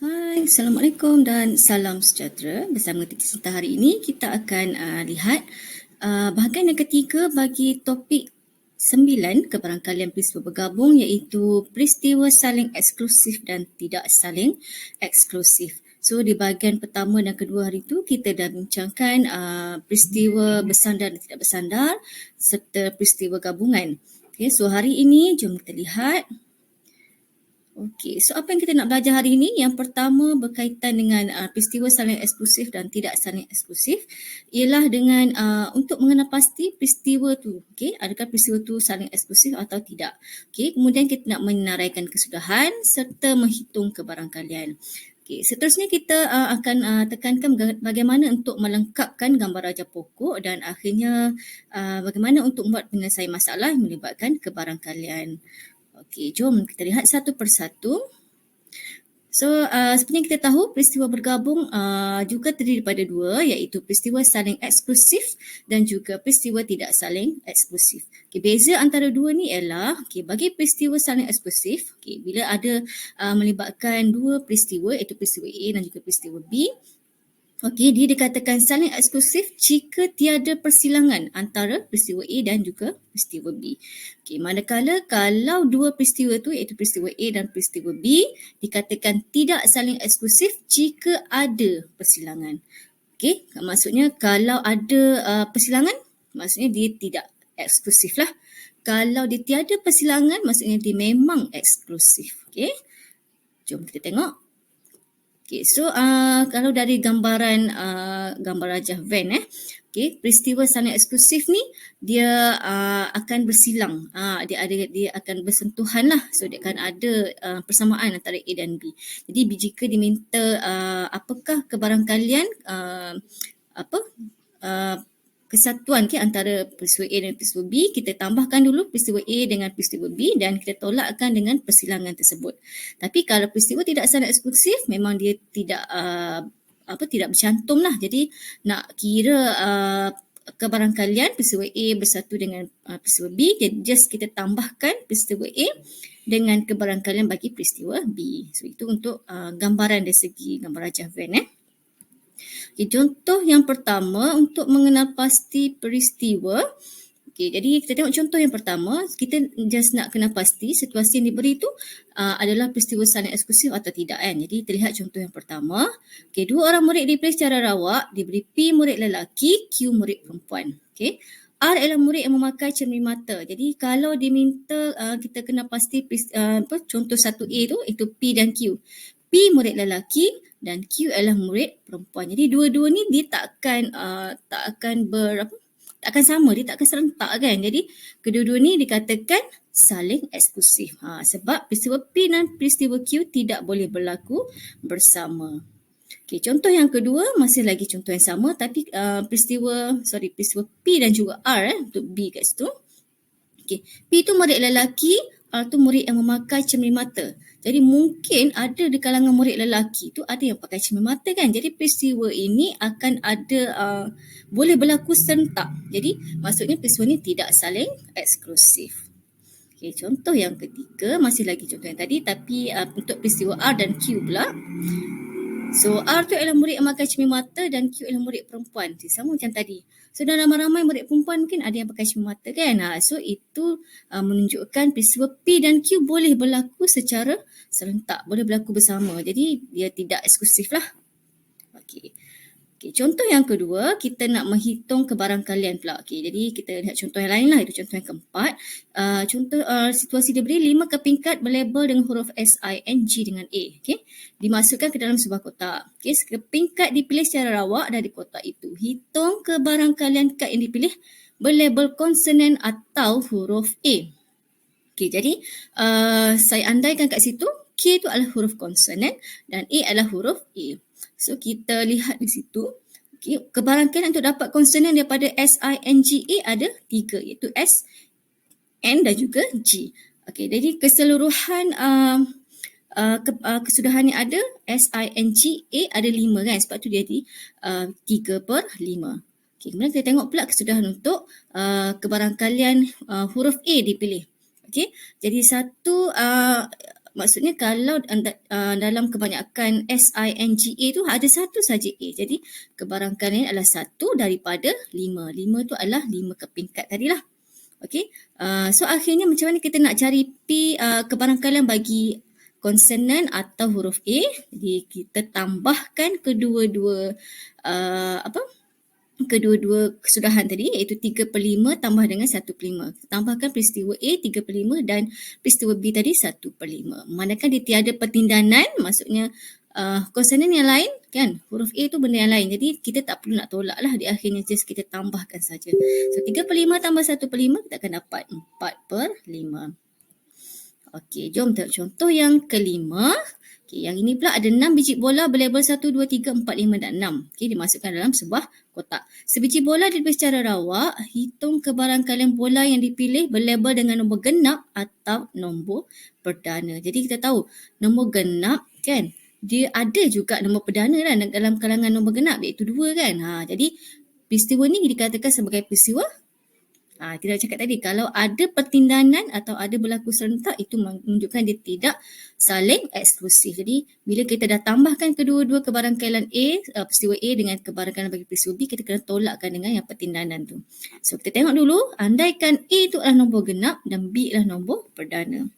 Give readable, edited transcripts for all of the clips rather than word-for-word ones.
Hai, Assalamualaikum dan salam sejahtera. Bersama Titi Sinta hari ini kita akan lihat bahagian yang ketiga bagi topik 9 kebarangkalian peristiwa bergabung, iaitu peristiwa saling eksklusif dan tidak saling eksklusif. So di bahagian pertama dan kedua hari itu kita dah bincangkan peristiwa bersandar dan tidak bersandar serta peristiwa gabungan. Okay, so hari ini jom kita lihat. Okey, so apa yang kita nak belajar hari ini? Yang pertama berkaitan dengan peristiwa saling eksklusif dan tidak saling eksklusif ialah dengan untuk mengenal pasti peristiwa tu. Okey, adakah peristiwa tu saling eksklusif atau tidak. Okey, kemudian kita nak menaraikan kesudahan serta menghitung kebarangkalian. Okey, seterusnya kita akan tekankan bagaimana untuk melengkapkan gambar raja pokok dan akhirnya bagaimana untuk membuat penyelesaian masalah yang melibatkan kebarangkalian. Okey, jom kita lihat satu persatu. So, seperti yang kita tahu, peristiwa bergabung juga terdiri daripada dua, iaitu peristiwa saling eksklusif dan juga peristiwa tidak saling eksklusif. Okay, beza antara dua ni ialah, bagi peristiwa saling eksklusif, bila ada melibatkan dua peristiwa, iaitu peristiwa A dan juga peristiwa B, okey, dia dikatakan saling eksklusif jika tiada persilangan antara peristiwa A dan juga peristiwa B. Okey, manakala kalau dua peristiwa tu iaitu peristiwa A dan peristiwa B dikatakan tidak saling eksklusif jika ada persilangan. Okey, maksudnya kalau ada persilangan, maksudnya dia tidak eksklusif lah. Kalau dia tiada persilangan, maksudnya dia memang eksklusif. Okey, jom kita tengok. Okay, so kalau dari gambar rajah Venn, peristiwa saling eksklusif ni dia akan bersilang, dia akan bersentuhan lah, so dia akan ada persamaan antara A dan B. Jadi jika diminta apakah kebarangkalian kesatuan antara peristiwa A dan peristiwa B, kita tambahkan dulu peristiwa A dengan peristiwa B dan kita tolakkan dengan persilangan tersebut. Tapi kalau peristiwa tidak saling eksklusif, memang dia tidak tidak bercantum lah. Jadi nak kira kebarangkalian peristiwa A bersatu dengan peristiwa B, jadi just kita tambahkan peristiwa A dengan kebarangkalian bagi peristiwa B. So itu untuk gambaran dari segi gambar rajah Venn. Okay, contoh yang pertama untuk mengenal pasti peristiwa. Okay, jadi kita tengok contoh yang pertama. Kita just nak kenal pasti situasi yang diberi itu adalah peristiwa saling eksklusif atau tidak kan. Jadi terlihat contoh yang pertama. Okay, dua orang murid dipilih secara rawak, diberi P murid lelaki, Q murid perempuan. Okay. R adalah murid yang memakai cermin mata. Jadi kalau diminta kita kena pasti contoh 1A itu P dan Q. P murid lelaki dan Q adalah murid perempuan. Jadi dua-dua ni dia tak akan sama, dia tak akan serentak kan. Jadi kedua-dua ni dikatakan saling eksklusif. Sebab peristiwa P dan peristiwa Q tidak boleh berlaku bersama. Okay, contoh yang kedua masih lagi contoh yang sama tapi peristiwa P dan juga R untuk B kat situ. Okay. P tu murid lelaki, R tu murid yang memakai cermin mata. Jadi mungkin ada di kalangan murid lelaki tu ada yang pakai cermin mata kan. Jadi peristiwa ini akan ada boleh berlaku serentak. Jadi maksudnya peristiwa ini tidak saling eksklusif. Okay, contoh yang ketiga masih lagi contoh yang tadi tapi untuk peristiwa R dan Q pula. So R tu adalah murid yang memakai cermin mata dan Q adalah murid perempuan. Sama macam tadi. So dalam ramai murid perempuan mungkin ada yang pakai cermin mata kan. So itu menunjukkan peristiwa P dan Q boleh berlaku secara serentak. Boleh berlaku bersama. Jadi dia tidak eksklusif lah. Okey. Contoh yang kedua, kita nak menghitung kebarangkalian pula. Jadi kita lihat contoh yang lain lah. Itu contoh yang keempat. Contoh situasi diberi 5 kepingkat berlabel dengan huruf S, I, N, G dengan A. Dimasukkan ke dalam sebuah kotak. Kepingkat dipilih secara rawak dari kotak itu. Hitung kebarangkalian kad yang dipilih berlabel konsonan atau huruf A. Jadi saya andaikan kat situ K itu adalah huruf konsonan dan A adalah huruf A. So kita lihat di situ, kebarangkalian untuk dapat konsonan daripada S, I, N, G, A ada 3 iaitu S, N dan juga G. Jadi keseluruhan kesudahan yang ada S, I, N, G, A ada 5 kan, sebab tu dia jadi 3/5. Kemudian kita tengok pula kesudahan untuk kebarangkalian huruf A dipilih. Jadi satu maksudnya kalau dalam kebanyakan SINGA tu ada satu saja A. Jadi kebarangkalian adalah 1 daripada 5. 5 tu adalah 5 kepingkat tadilah. Okey. So akhirnya macam mana kita nak cari kebarangkalian bagi konsonan atau huruf A? Jadi kita tambahkan kedua-dua kesudahan tadi, iaitu 3/5 tambah dengan 1/5. Tambahkan peristiwa A 3/5 dan peristiwa B tadi 1/5. Manakala dia tiada pertindanan, maksudnya konsonan yang lain kan, huruf A tu benda yang lain. Jadi kita tak perlu nak tolak lah, di akhirnya just kita tambahkan saja. So 3/5 tambah 1/5 kita akan dapat 4/5. Okey, jom tengok contoh yang kelima. Okay, yang ini pula ada 6 biji bola berlabel 1, 2, 3, 4, 5 dan 6. Okay, dimasukkan dalam sebuah kotak. Sebiji bola dipilih secara rawak. Hitung kebarangkalian bola yang dipilih berlabel dengan nombor genap atau nombor perdana. Jadi kita tahu nombor genap kan, dia ada juga nombor perdana kan dalam kalangan nombor genap, iaitu 2 kan. Jadi peristiwa ni dikatakan sebagai peristiwa. Kita cakap tadi, kalau ada pertindanan atau ada berlaku serentak, itu menunjukkan dia tidak saling eksklusif. Jadi bila kita dah tambahkan kedua-dua kebarangkalian A, peristiwa A dengan kebarangkalian bagi peristiwa B, kita kena tolakkan dengan yang pertindanan tu. So kita tengok dulu, andaikan A tu adalah nombor genap dan B adalah nombor perdana.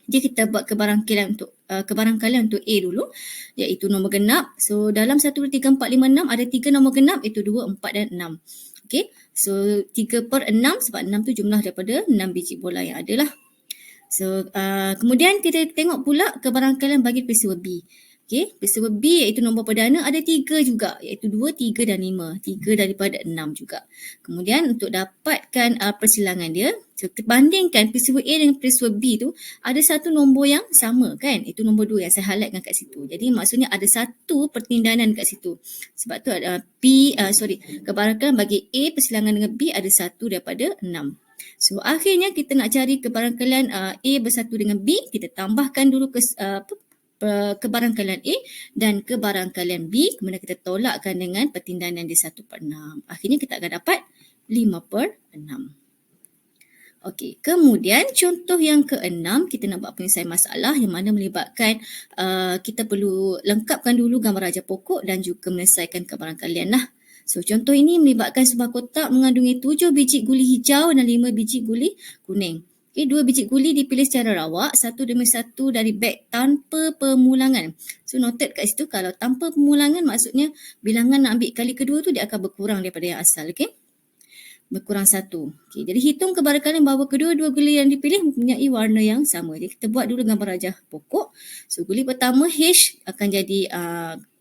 Jadi kita buat kebarangkalian untuk A dulu, iaitu nombor genap. So dalam 1, 2, 3, 4, 5, 6 ada 3 nombor genap, iaitu 2, 4 dan 6. Okay, so 3/6 sebab 6 tu jumlah daripada 6 biji bola yang ada lah. So kemudian kita tengok pula kebarangkalian bagi peristiwa B. Okay, peristiwa B iaitu nombor perdana ada 3 juga, iaitu 2, 3 dan 5. 3 daripada 6 juga. Kemudian untuk dapatkan persilangan dia, so bandingkan peristiwa A dengan peristiwa B tu, ada satu nombor yang sama kan, itu nombor 2 yang saya highlightkan kat situ. Jadi maksudnya ada satu pertindanan kat situ. Sebab tu kebarangkalian bagi A persilangan dengan B ada 1 daripada 6. So akhirnya kita nak cari kebarangkalian A bersatu dengan B, kita tambahkan dulu kebarangkalian A dan kebarangkalian B, kemudian kita tolakkan dengan pertindanan di 1/6. Akhirnya kita akan dapat 5/6. Okey, kemudian contoh yang ke-6, kita nak buat penyelesaian masalah yang mana melibatkan kita perlu lengkapkan dulu gambar raja pokok dan juga menyelesaikan kebarangkalian lah. So contoh ini melibatkan sebuah kotak mengandungi 7 biji guli hijau dan 5 biji guli kuning. Okay, 2 biji guli dipilih secara rawak, satu demi satu dari beg tanpa pemulangan. So noted kat situ, kalau tanpa pemulangan maksudnya bilangan nak ambil kali kedua tu dia akan berkurang daripada yang asal. Okay, berkurang 1. Okay, jadi hitung kebarangkalian bahawa kedua-dua guli yang dipilih mempunyai warna yang sama. Jadi kita buat dulu gambar rajah pokok. So guli pertama H akan jadi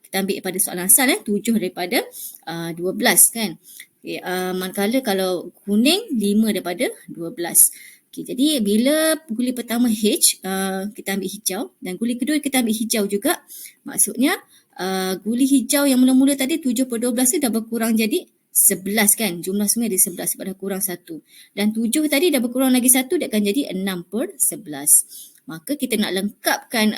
kita ambil pada soalan asal 7 daripada 12 kan. Okay, manakala kalau kuning 5 daripada 12. Okay, jadi bila guli pertama H kita ambil hijau dan guli kedua kita ambil hijau juga, maksudnya guli hijau yang mula-mula tadi 7/12 ni dah berkurang jadi 11 kan, jumlah semua ada 11 sebab dah kurang 1. Dan 7 tadi dah berkurang lagi 1, dia akan jadi 6/11. Maka kita nak lengkapkan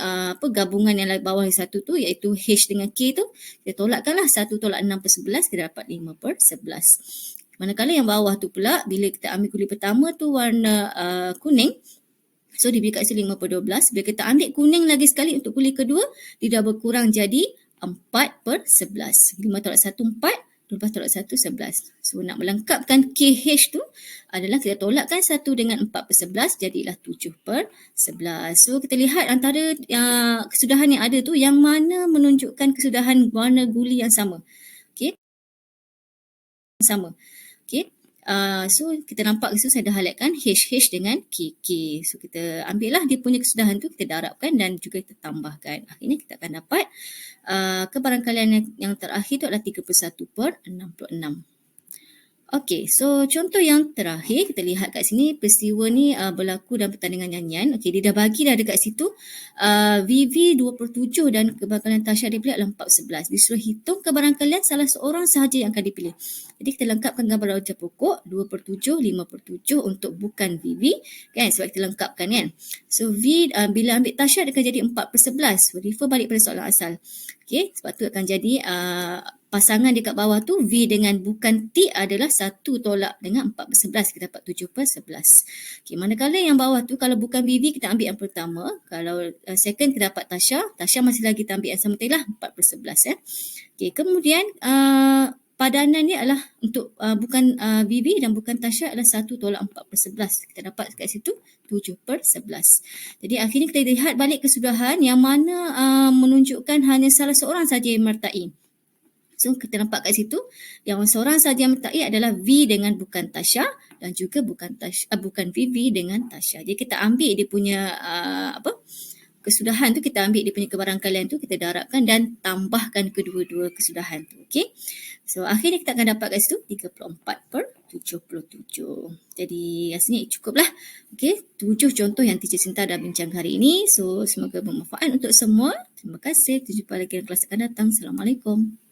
gabungan yang bawah yang 1 tu, iaitu H dengan K tu, kita tolakkanlah 1 tolak 6/11, kita dapat 5/11. Manakala yang bawah tu pula, bila kita ambil guli pertama tu warna kuning, so diberi kat sini 5/12. Bila kita ambil kuning lagi sekali untuk guli kedua, dia dah berkurang jadi 4/11. 5 tolak 1, 4. 12 tolak 1, 11. So nak melengkapkan KH tu adalah kita tolakkan 1 dengan 4/11, jadilah 7/11. So kita lihat antara kesudahan yang ada tu, yang mana menunjukkan kesudahan warna guli yang sama. Okay, sama. Okay, so kita nampak itu saya dah highlightkan HH dengan KK. So kita ambil lah dia punya kesudahan tu, kita darabkan dan juga kita tambahkan. Akhirnya kita akan dapat kebarangkalian yang terakhir tu adalah 31/66. Okey, so contoh yang terakhir kita lihat kat sini, peristiwa ni berlaku dalam pertandingan nyanyian. Okey, dia dah bagi dah dekat situ VV 27 dan kebarangkalian Tasha dipilih adalah 4/11. Disuruh hitung kebarangkalian salah seorang sahaja yang akan dipilih. Jadi kita lengkapkan gambar raja pokok 2/7, 5/7 untuk bukan VV kan, sebab kita lengkapkan kan. So V bila ambil Tasha dia akan jadi 4/11. Refer balik pada soalan asal. Okey, sebab tu akan jadi pasangan dekat bawah tu V dengan bukan T adalah 1 tolak dengan 4/11, kita dapat 7/11. Okay, manakala yang bawah tu kalau bukan VV kita ambil yang pertama, kalau second kita dapat Tasha masih lagi kita ambil yang sama tadi lah 4/11 Okay, kemudian padanan ni adalah untuk bukan VV dan bukan Tasha adalah 1 tolak 4/11. Kita dapat kat situ 7/11. Jadi akhirnya kita lihat balik kesudahan yang mana menunjukkan hanya salah seorang saja yang mertai. So kita nampak kat situ yang seorang saja yang mertai adalah V dengan bukan Tasha dan juga bukan VV dengan Tasha. Jadi kita ambil dia punya kesudahan tu, kita ambil dia punya kebarangkalian tu, kita darabkan dan tambahkan kedua-dua kesudahan tu. Okay. So akhirnya kita akan dapat kat situ 34/77. Jadi rasanya cukup lah. Okay, 7 contoh yang Teacher Sinta dah bincang hari ini. So semoga bermanfaat untuk semua. Terima kasih. Kita jumpa lagi dalam kelas akan datang. Assalamualaikum.